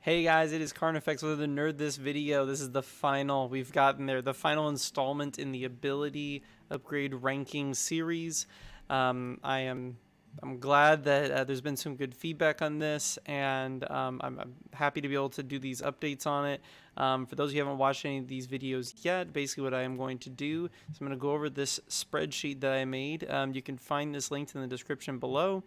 Hey guys, it is Carnifex with the Nerd This video. This is the final, we've gotten there, the final installment in the ability upgrade ranking series. I'm glad that there's been some good feedback on this, and I'm happy to be able to do these updates on it. For those of you who haven't watched any of these videos yet, basically what I am going to do is I'm going to go over this spreadsheet that I made. You can find this linked in the description below.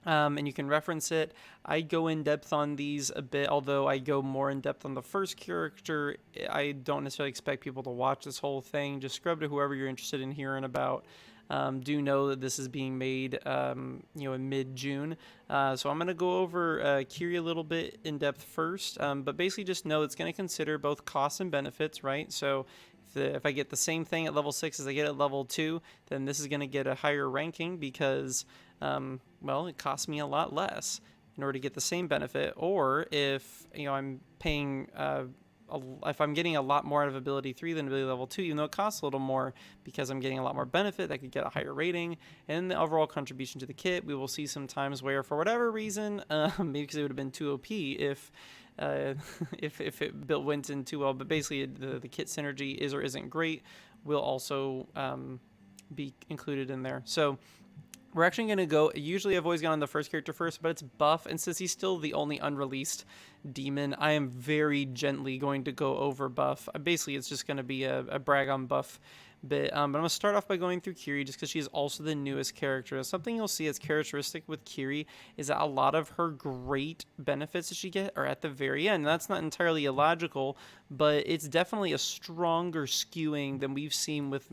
And you can reference it. I go in depth on these a bit, although I go more in depth on the first character. I don't necessarily expect people to watch this whole thing. Just scrub to whoever you're interested in hearing about. Do know that this is being made, in mid-June. So I'm going to go over Kiri a little bit in depth first, but basically just know it's going to consider both costs and benefits, right? So if I get the same thing at level 6 as I get at level 2, then this is going to get a higher ranking because, well, it costs me a lot less in order to get the same benefit. Or if, I'm paying, if I'm getting a lot more out of ability 3 than ability level 2, even though it costs a little more because I'm getting a lot more benefit, I could get a higher rating. And the overall contribution to the kit, we will see some times where, for whatever reason, maybe because it would have been too OP if it went in too well, but basically the kit synergy is or isn't great will also be included in there. So we're actually going to go, usually I've always gone on the first character first, but it's buff, and since he's still the only unreleased demon, I am very gently going to go over buff. Basically, it's just going to be a brag on buff bit. But I'm going to start off by going through Kiri just because she's also the newest character. Something you'll see as characteristic with Kiri is that a lot of her great benefits that she gets are at the very end. That's not entirely illogical, but it's definitely a stronger skewing than we've seen with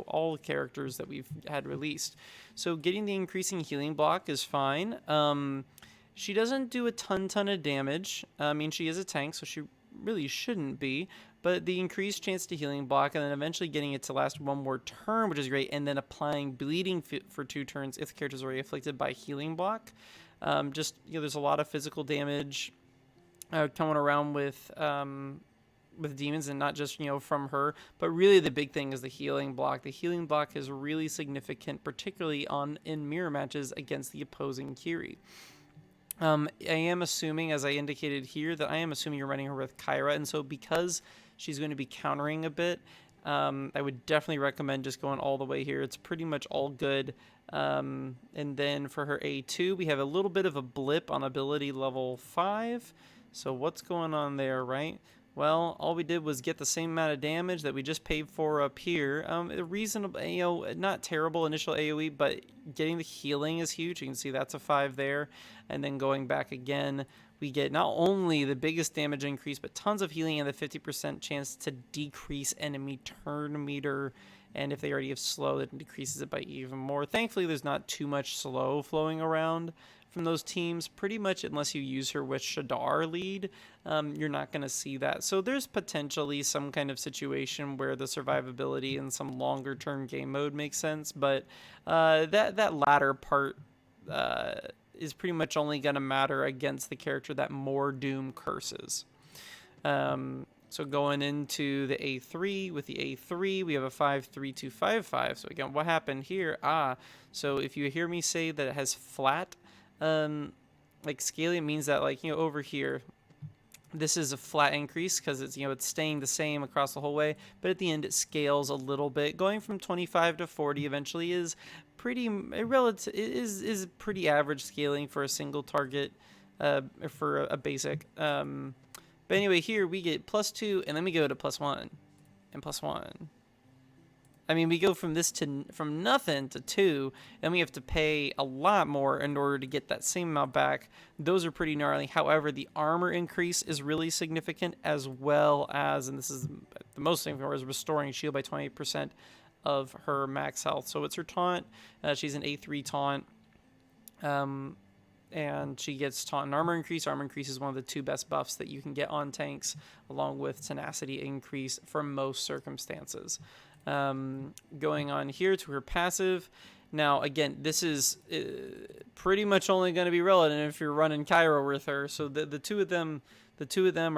all characters that we've had released. So getting the increasing healing block is fine. She doesn't do a ton of damage. I mean, she is a tank, so she really shouldn't be, but the increased chance to healing block, and then eventually getting it to last one more turn, which is great, and then applying bleeding for 2 turns if the character is already afflicted by healing block. There's a lot of physical damage coming around with demons, and not just from her, but really the big thing is the healing block. The healing block is really significant, particularly in mirror matches against the opposing Kiri. I am assuming, as I indicated here, that I am assuming you're running her with Kyra, and so because she's going to be countering a bit, I would definitely recommend just going all the way here. It's pretty much all good. And then for her A2, we have a little bit of a blip on ability level 5. So what's going on there, right? Well, all we did was get the same amount of damage that we just paid for up here. A reasonable, not terrible initial AoE, but getting the healing is huge. You can see that's a 5 there. And then going back again, we get not only the biggest damage increase, but tons of healing and the 50% chance to decrease enemy turn meter. And if they already have slow, that decreases it by even more. Thankfully, there's not too much slow flowing around from those teams. Pretty much, unless you use her with Shadar lead, you're not going to see that. So there's potentially some kind of situation where the survivability in some longer term game mode makes sense, but that latter part is pretty much only going to matter against the character that more Doom curses. So going into the A3, with the A3, we have a 5-3-2-5-5. So again, what happened here? So if you hear me say that it has flat, scaling, it means that, over here, this is a flat increase because it's staying the same across the whole way, but at the end it scales a little bit. Going from 25 to 40 eventually is pretty pretty average scaling for a single target, for a basic. But anyway, here we get +2, and then we go to +1 and +1. I mean, we go from nothing to 2, and we have to pay a lot more in order to get that same amount back. Those are pretty gnarly. However, the armor increase is really significant, as well as, and this is the most significant, is restoring shield by 28% of her max health. So it's her taunt. She's an A3 taunt. And she gets taunt and armor increase. Armor increase is one of the 2 best buffs that you can get on tanks, along with tenacity increase for most circumstances. Going on here to her passive, Now, again, this is pretty much only going to be relevant if you're running Kira with her. So the two of them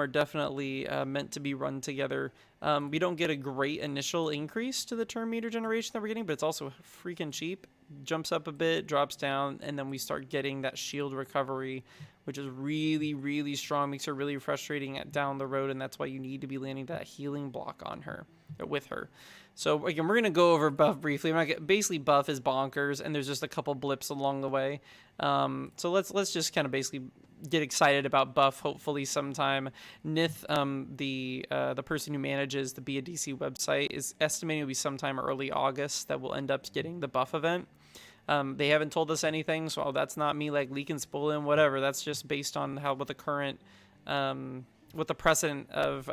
are definitely meant to be run together. We don't get a great initial increase to the turn meter generation that we're getting, but it's also freaking cheap. Jumps up a bit, drops down, and then we start getting that shield recovery, which is really, really strong. Makes her really frustrating down the road, and that's why you need to be landing that healing block on her, or with her. So again, we're gonna go over buff briefly. Basically, buff is bonkers, and there's just a couple blips along the way. So let's just kind of basically get excited about buff. Hopefully, sometime. Nith, the person who manages the BADC website, is estimating it'll be sometime early August that we'll end up getting the buff event. They haven't told us anything, so that's not me like leaking, spoiling, whatever. That's just based on what the current, what the precedent of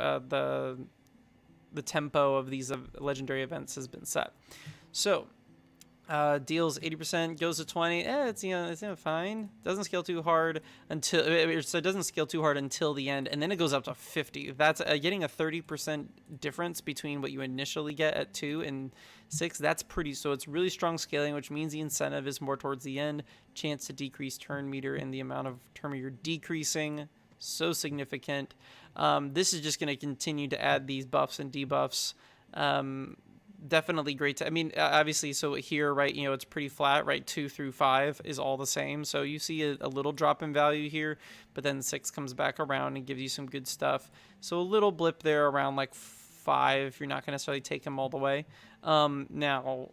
the tempo of these legendary events has been set. So deals 80%, goes to 20. It's fine. Doesn't scale too hard until so it doesn't scale too hard until the end, and then it goes up to 50. That's getting a 30% difference between what you initially get at 2 and 6. That's pretty. So it's really strong scaling, which means the incentive is more towards the end. Chance to decrease turn meter and the amount of turn meter decreasing. So significant. This is just going to continue to add these buffs and debuffs. Definitely great to, I mean, obviously, so here, right, it's pretty flat, right? 2 through 5 is all the same. So you see a little drop in value here, but then 6 comes back around and gives you some good stuff. So a little blip there around like 5. You're not going to necessarily take them all the way. Now,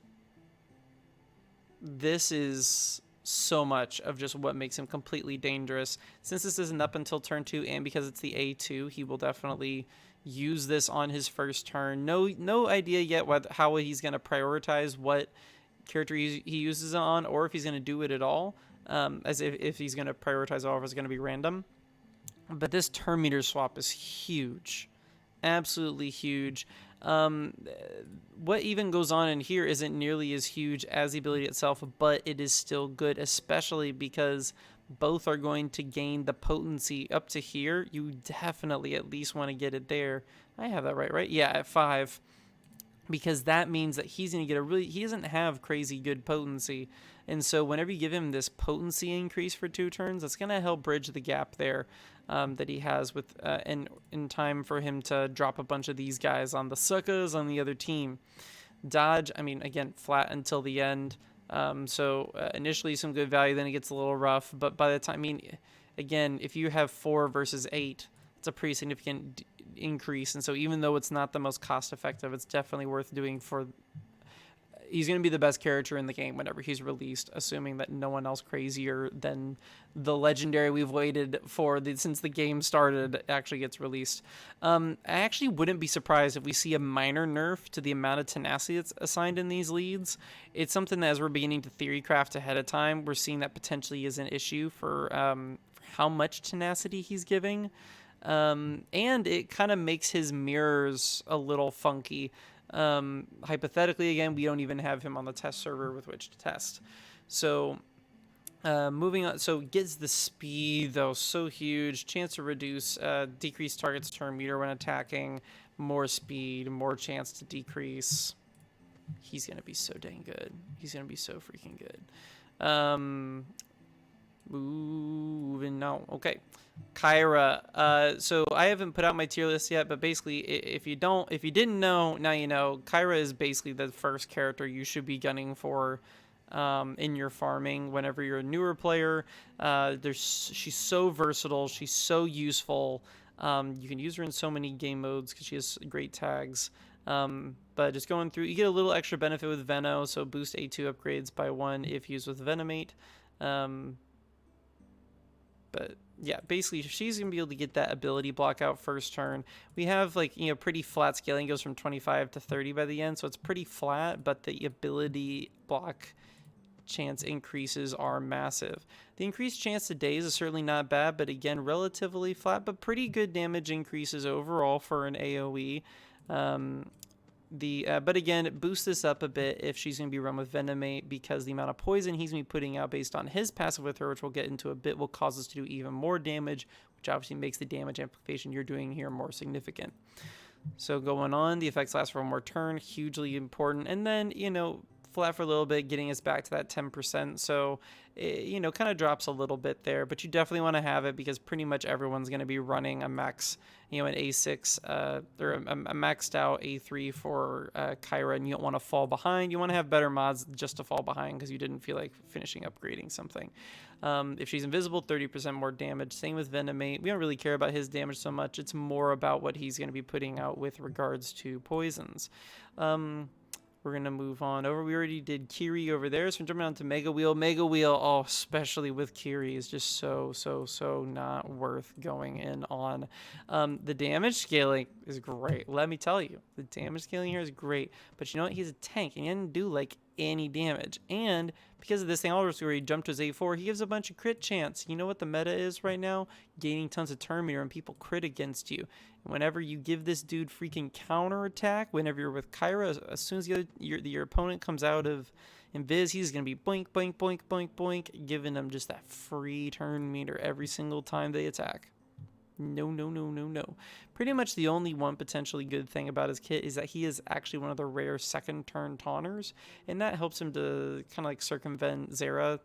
this is so much of just what makes him completely dangerous. Since this isn't up until turn 2, and because it's the A2, he will definitely use this on his first turn. No idea yet how he's going to prioritize what character he uses it on, or if he's going to do it at all, as if he's going to prioritize all, or if it's going to be random. But this turn meter swap is huge, absolutely huge. What even goes on in here isn't nearly as huge as the ability itself, but it is still good, especially because both are going to gain the potency up to here. You definitely at least want to get it there. I have that right? Yeah, at 5. Because that means that he's going to get he doesn't have crazy good potency. And so whenever you give him this potency increase for 2 turns, that's going to help bridge the gap there that he has with in time for him to drop a bunch of these guys on the suckers on the other team. Dodge, I mean, again, flat until the end. Initially some good value, then it gets a little rough. But by the time, I mean, again, if you have 4 versus 8, it's a pretty significant increase. And so even though it's not the most cost effective, it's definitely worth doing for... He's going to be the best character in the game whenever he's released, assuming that no one else crazier than the legendary we've waited for since the game started actually gets released. I actually wouldn't be surprised if we see a minor nerf to the amount of tenacity that's assigned in these leads. It's something that, as we're beginning to theory craft ahead of time, we're seeing that potentially is an issue for how much tenacity he's giving. And it kind of makes his mirrors a little funky. Hypothetically, again, we don't even have him on the test server with which to test. So moving on, so gets the speed though, so huge. Chance to reduce decrease target's turn meter when attacking. More speed, more chance to decrease. He's gonna be so dang good. He's gonna be so freaking good. Moving on. Okay, Kira. So I haven't put out my tier list yet, but basically, if you didn't know, now you know. Kira is basically the first character you should be gunning for in your farming whenever you're a newer player. She's so versatile. She's so useful. You can use her in so many game modes because she has great tags. But just going through, you get a little extra benefit with Veno, so boost A2 upgrades by 1 if used with Venomate. But yeah, basically she's gonna be able to get that ability block out first turn. We have pretty flat scaling, goes from 25 to 30 by the end, so it's pretty flat, but the ability block chance increases are massive. The increased chance to daze is certainly not bad, but again, relatively flat, but pretty good damage increases overall for an AoE. But again, boost this up a bit if she's going to be run with Venomate, because the amount of poison he's going to be putting out based on his passive with her, which we'll get into a bit, will cause us to do even more damage, which obviously makes the damage amplification you're doing here more significant. So going on, the effects last for one more turn, hugely important. And then, flat for a little bit, getting us back to that 10%. So, you know, kind of drops a little bit there, but you definitely want to have it because pretty much everyone's going to be running a max, you know, an A6 or a maxed out A3 for Kyra, and you don't want to fall behind. You want to have better mods just to fall behind because you didn't feel like finishing upgrading something. If she's invisible, 30% more damage. Same with Venomate. We don't really care about his damage so much. It's more about what he's going to be putting out with regards to poisons. We're going to move on over. We already did Kiri over there, so we're jumping on to Mega Wheel. Mega Wheel, oh, especially with Kiri, is just so not worth going in on. The damage scaling is great. Let me tell you, the damage scaling here is great. But you know what? He's a tank, and he didn't do, like, any damage. And because of this thing, where he jumped to his A4, he gives a bunch of crit chance. You know what the meta is right now? Gaining tons of turn meter and people crit against you. And whenever you give this dude freaking counter attack, whenever you're with Kyra, as soon as your opponent comes out of Invis, he's going to be boink, boink, boink, boink, boink, giving them just that free turn meter every single time they attack. No. Pretty much the only one potentially good thing about his kit is that he is actually one of the rare second turn taunters, and that helps him to kind of like circumvent Zara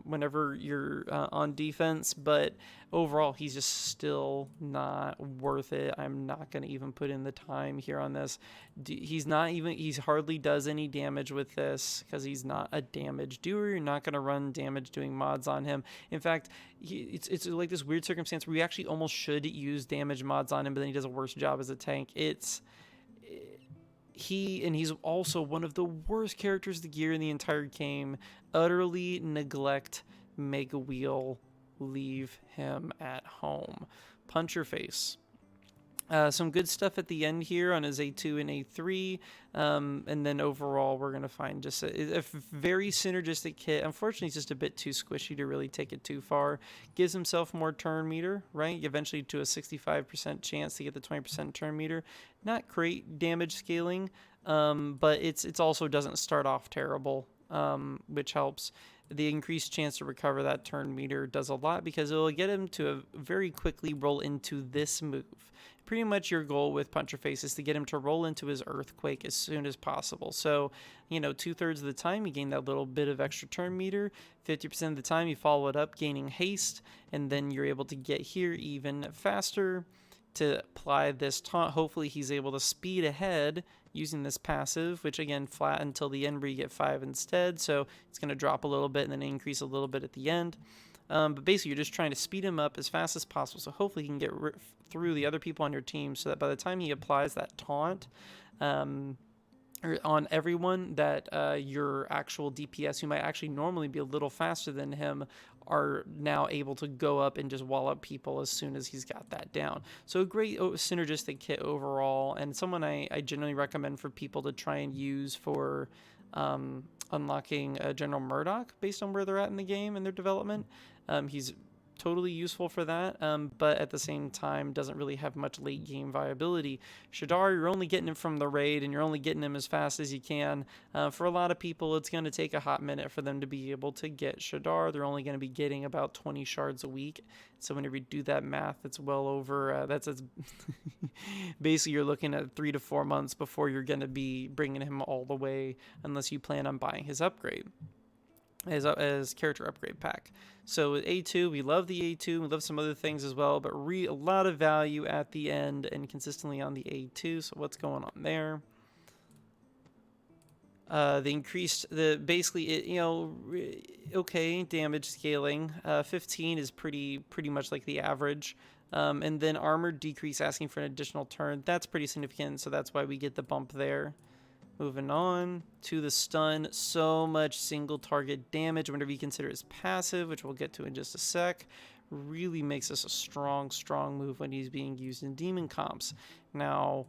whenever you're on defense. But overall, he's just still not worth it. I'm not going to even put in the time here on this. He's hardly does any damage with this because he's not a damage doer. You're not going to run damage doing mods on him. In fact, it's like this weird circumstance where we actually almost should use damage mods on him, but then he does a worse job as a tank. He's also one of the worst characters to gear in the entire game. Utterly neglect Mega Wheel. Leave him at home. Punch your face. Some good stuff at the end here on his A2 and A3. And then overall, we're going to find just a very synergistic kit. Unfortunately, it's just a bit too squishy to really take it too far. Gives himself more turn meter, right? Eventually to a 65% chance to get the 20% turn meter. Not great damage scaling, but it's also doesn't start off terrible, which helps. The increased chance to recover that turn meter does a lot because it will get him to very quickly roll into this move. Pretty much your goal with Puncher Face is to get him to roll into his Earthquake as soon as possible. So, you know, 2/3 of the time you gain that little bit of extra turn meter. 50% of the time you follow it up gaining haste, and then you're able to get here even faster to apply this taunt. Hopefully he's able to speed ahead using this passive, which again flat until the end where you get 5 instead. So it's going to drop a little bit and then increase a little bit at the end. But basically you're just trying to speed him up as fast as possible. So hopefully he can get through the other people on your team so that by the time he applies that taunt on everyone, that your actual DPS, who might actually normally be a little faster than him, are now able to go up and just wall up people as soon as he's got that down. So a great synergistic kit overall, and someone I generally recommend for people to try and use for unlocking General Murdoch based on where they're at in the game and their development. He's totally useful for that, but at the same time doesn't really have much late game viability. Shadar, you're only getting him from the raid, and you're only getting him as fast as you can. For a lot of people, it's going to take a hot minute for them to be able to get Shadar. They're only going to be getting about 20 shards a week. So whenever you do that math, it's well over, that's basically you're looking at 3 to 4 months before you're going to be bringing him all the way, unless you plan on buying his upgrade. As character upgrade pack. So with A2, we love the A2, we love some other things as well, but a lot of value at the end and consistently on the A2. So what's going on there? Okay, damage scaling. 15 is pretty much like the average. And then armor decrease asking for an additional turn. That's pretty significant, so that's why we get the bump there. Moving on to the stun, so much single target damage whenever you consider his passive, which we'll get to in just a sec. Really makes this a strong move when he's being used in demon comps. Now,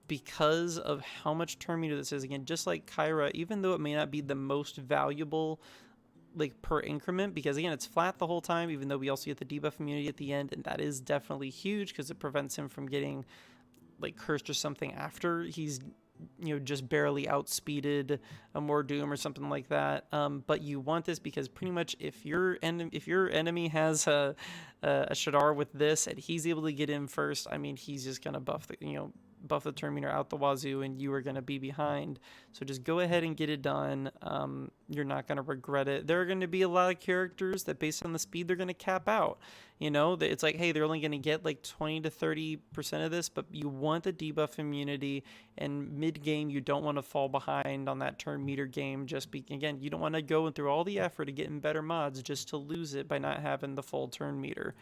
because of how much turn meter this is, again, just like Kyra, even though it may not be the most valuable like per increment, because again it's flat the whole time, even though we also get the debuff immunity at the end, and that is definitely huge because it prevents him from getting like cursed or something after he's just barely outspeeded a Mordoom or something like that. But you want this because pretty much if your enemy has a Shadar with this and he's able to get in first, I mean, he's just gonna buff the buff the turn meter out the wazoo, and you are going to be behind. So just go ahead and get it done. You're not going to regret it. There are going to be a lot of characters that, based on the speed, they're going to cap out. You know, it's like, hey, they're only going to get like 20 to 30% of this, but you want the debuff immunity, and mid-game, you don't want to fall behind on that turn meter game. Again, you don't want to go through all the effort of getting better mods just to lose it by not having the full turn meter.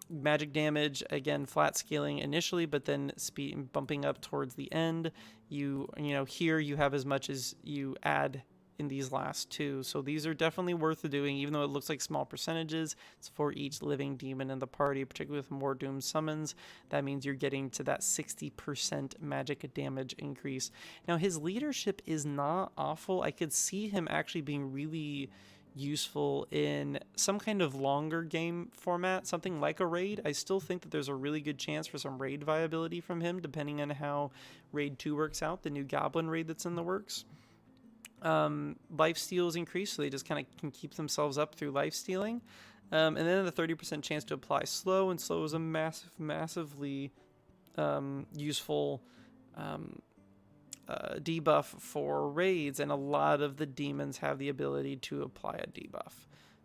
Magic damage, again, flat scaling initially, but then speed bumping up towards the end. You know, here you have as much as you add in these last two. So these are definitely worth doing, even though it looks like small percentages. It's for each living demon in the party, particularly with more doom summons. That means you're getting to that 60% magic damage increase. Now, his leadership is not awful. I could see him actually being really useful in some kind of longer game format, something like a raid. I still think that there's a really good chance for some raid viability from him, depending on how Raid 2 works out, the new Goblin raid that's in the works. Life steal is increased, so they just kind of can keep themselves up through life stealing. And then the 30% chance to apply slow, and slow is a massively useful debuff for raids, and a lot of the demons have the ability to apply a debuff.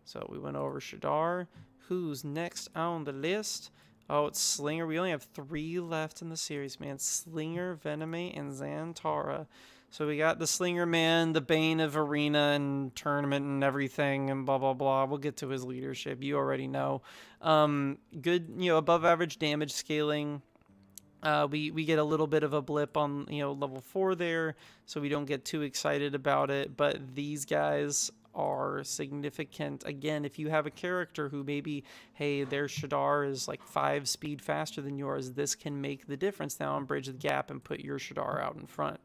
So we went over Shadar. Who's next on the list? Oh, it's Slinger. We only have 3 left in the series, man. Slinger, Venomate, and Zantara. So we got the Slinger man, the bane of arena and tournament and everything, and blah, blah, blah. We'll get to his leadership. You already know. Good, above average damage scaling. We get a little bit of a blip on, level 4 there, so we don't get too excited about it. But these guys are significant. Again, if you have a character who maybe, hey, their Shadar is like 5 speed faster than yours, this can make the difference now and bridge the gap and put your Shadar out in front.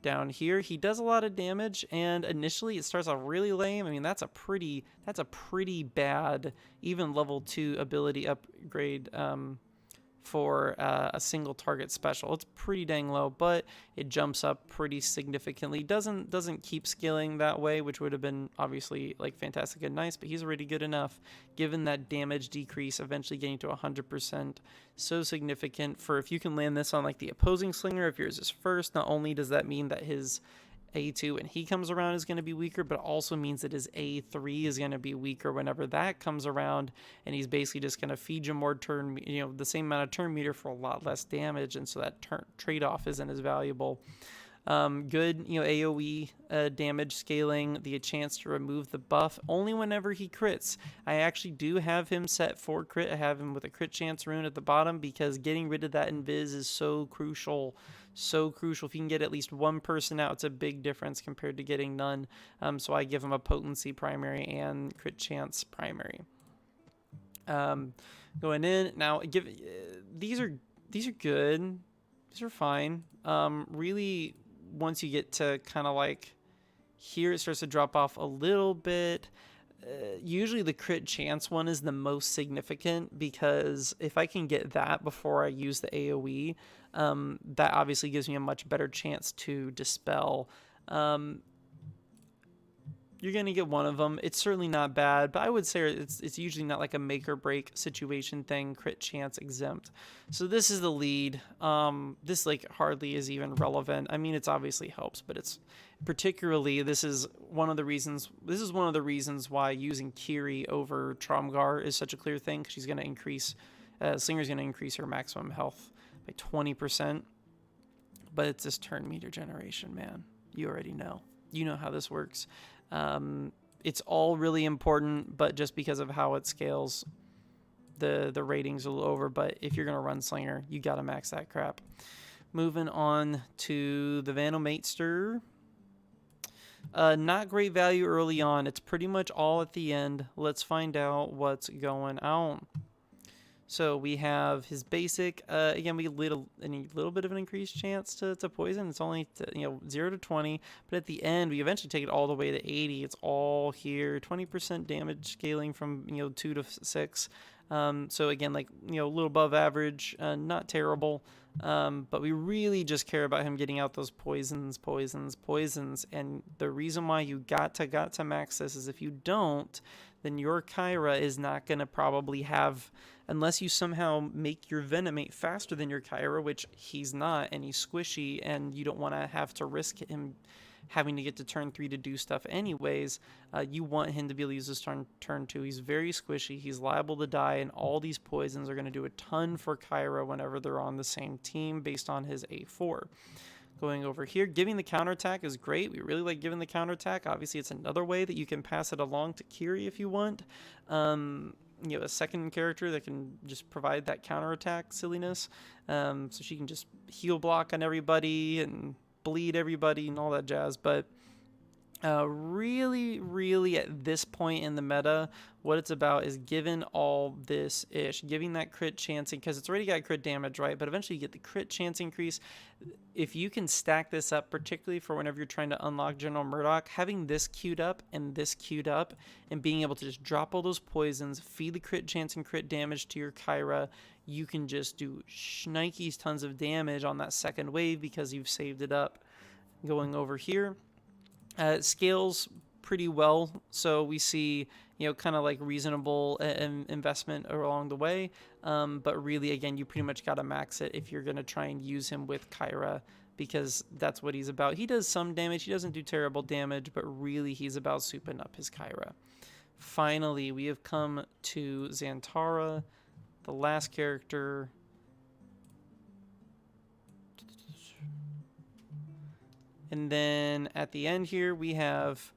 Down here, he does a lot of damage, and initially it starts off really lame. I mean, that's a pretty bad, even level 2 ability upgrade for a single target special. It's pretty dang low, but it jumps up pretty significantly. Doesn't keep scaling that way, which would have been obviously like fantastic and nice, but he's already good enough given that damage decrease, eventually getting to 100%. So significant for if you can land this on like the opposing Slinger, if yours is first, not only does that mean that his A2 when he comes around is going to be weaker, but it also means that his A3 is going to be weaker whenever that comes around, and he's basically just going to feed you more turn, the same amount of turn meter for a lot less damage, and so that trade-off isn't as valuable. Good, AoE damage scaling, the chance to remove the buff only whenever he crits. I actually do have him set for crit. I have him with a crit chance rune at the bottom because getting rid of that invis is so crucial. So crucial. If you can get at least one person out, it's a big difference compared to getting none. So I give him a potency primary and crit chance primary. Going in now, these are good. These are fine. Really, once you get to kind of like here, it starts to drop off a little bit. Usually the crit chance one is the most significant because if I can get that before I use the AoE, that obviously gives me a much better chance to dispel. You're going to get one of them. It's certainly not bad, but I would say it's usually not like a make or break situation thing, crit chance exempt. So this is the lead. This like hardly is even relevant. I mean, it's obviously helps, but it's particularly, this is one of the reasons why using Kiri over Tromgar is such a clear thing, because she's going to increase, Slinger's going to increase her maximum health by 20%, but it's this turn meter generation, man. You already know. You know how this works. It's all really important, but just because of how it scales, the ratings are a little over. But if you're going to run Slinger, you got to max that crap. Moving on to the Vandalmaister. Not great value early on. It's pretty much all at the end. Let's find out what's going on. So we have his basic. Again, we get a little bit of an increased chance to poison. It's only 0 to 20, but at the end we eventually take it all the way to 80. It's all here. 20% damage scaling from 2 to 6. So again, like a little above average, not terrible. But we really just care about him getting out those poisons. And the reason why you got to max this is if you don't, then your Kyra is not going to probably have, unless you somehow make your Venomate faster than your Kyra, which he's not, and he's squishy, and you don't want to have to risk him having to get to turn 3 to do stuff anyways. You want him to be able to use this turn 2. He's very squishy, he's liable to die, and all these poisons are going to do a ton for Kyra whenever they're on the same team based on his A4. Going over here, giving the counterattack is great. We really like giving the counterattack. Obviously, it's another way that you can pass it along to Kiri if you want. You know, a second character that can just provide that counterattack silliness. So she can just heal block on everybody and bleed everybody and all that jazz. But really at this point in the meta, what it's about is giving all this ish, giving that crit chance, because it's already got crit damage, right? But eventually you get the crit chance increase. If you can stack this up, particularly for whenever you're trying to unlock General Murdoch, having this queued up and this queued up and being able to just drop all those poisons, feed the crit chance and crit damage to your Kyra, you can just do shnikes tons of damage on that second wave because you've saved it up. Going over here, it scales pretty well, so we see, you know, kind of like reasonable investment along the way, but really, again, you pretty much got to max it if you're going to try and use him with Kyra, because that's what he's about. He does some damage, he doesn't do terrible damage, but really he's about souping up his Kyra. Finally, we have come to Zantara, the last character. And then at the end here, we have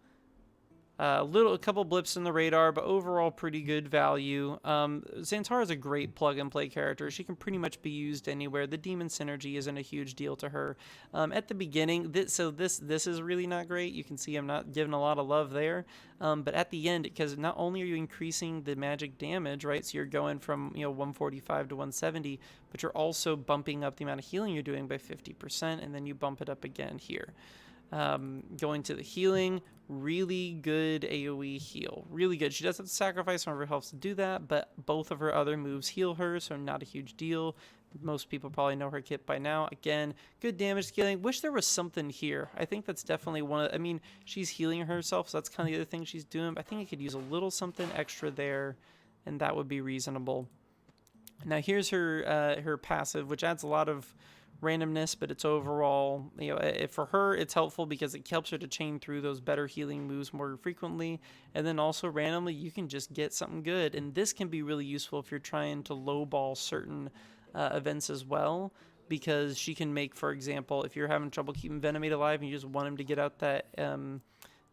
a couple blips in the radar, but overall pretty good value. Zantara is a great plug-and-play character. She can pretty much be used anywhere. The demon synergy isn't a huge deal to her. At the beginning, this is really not great. You can see I'm not giving a lot of love there. But at the end, because not only are you increasing the magic damage, right? So you're going from 145 to 170, but you're also bumping up the amount of healing you're doing by 50%, and then you bump it up again here. Going to the healing, really good AoE heal. Really good. She does have to sacrifice some of her health to do that, but both of her other moves heal her, so not a huge deal. Most people probably know her kit by now. Again, good damage scaling. Wish there was something here. I think that's definitely one of... I mean, she's healing herself, so that's kind of the other thing she's doing, but I think I could use a little something extra there, and that would be reasonable. Now, here's her passive, which adds a lot of randomness, but it's overall, for her, it's helpful because it helps her to chain through those better healing moves more frequently, and then also randomly you can just get something good, and this can be really useful if you're trying to lowball certain events as well, because she can make, for example, if you're having trouble keeping Venomate alive and you just want him to get out that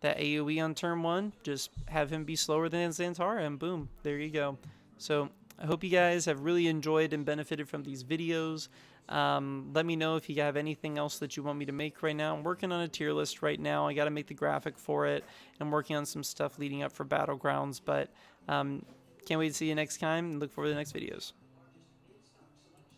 AoE on turn 1, just have him be slower than Zantara, and boom, there you go. So I hope you guys have really enjoyed and benefited from these videos. Let me know if you have anything else that you want me to make right now. I'm working on a tier list right now. I got to make the graphic for it. I'm working on some stuff leading up for Battlegrounds, but can't wait to see you next time and look forward to the next videos.